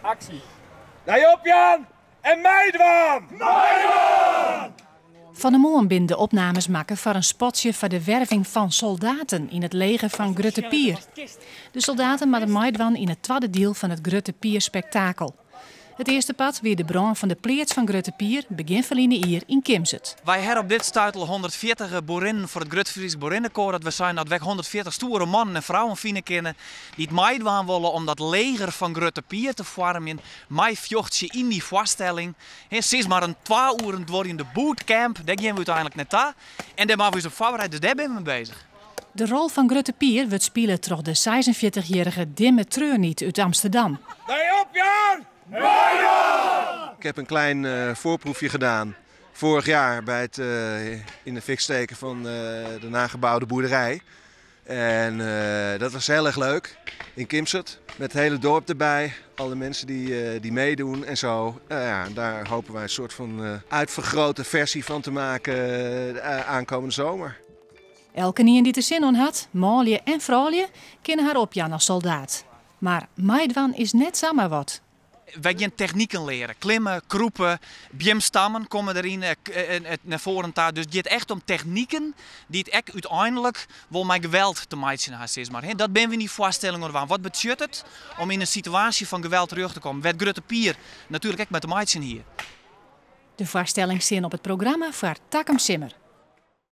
actie. Rij op Jan en Meidwaan! Meidwaan! Van de Moon binnen de opnames maken voor een spotje voor de werving van soldaten in het leger van Grutte Pier. De soldaten maken Meidwaan in het tweede deel van het Grutte Pier spektakel. Het eerste pad weer de bron van de pleerts van Grutte Pier begin verliezen hier in Kimzet. Wij hebben op dit stuitel 140 boerinnen voor het Grutfries Boerinnenkoor. Dat we zijn dat weg 140 stoere mannen en vrouwen vinden kennen die het Meidwaan willen om dat leger van Grutte Pier te vormen. Mij vjochtje in die voorstelling. Sinds maar een 2 uur door in de bootcamp, daar gaan we uiteindelijk net aan. En daar maken we ons op voorbereid, dus daar ben we mee bezig. De rol van Grutte Pier wordt spelen door de 46-jarige Dimme Treurniet uit Amsterdam. Rij op Jan! Ik heb een klein voorproefje gedaan vorig jaar bij het in de fik steken van de nagebouwde boerderij. En dat was heel erg leuk in Kimzet. Met het hele dorp erbij, alle mensen die meedoen en zo. Ja, daar hopen wij een soort van uitvergrote versie van te maken aankomende zomer. Elke nien die er zin in had, maalje en vrouwje, kunnen haar opjan als soldaat. Maar Meidwaan is net samen wat. Wij gaan technieken leren. Klimmen, kroepen, bjemstammen komen erin naar voren. Dus het gaat echt om technieken die het echt uiteindelijk wel met geweld te maken hebben. Maar dat ben we niet voorstellingen van. Wat betekent het om in een situatie van geweld terug te komen? Werd Grutte Pier natuurlijk echt met de meidsen hier. De voorstelling zin op het programma voor Takkum Simmer.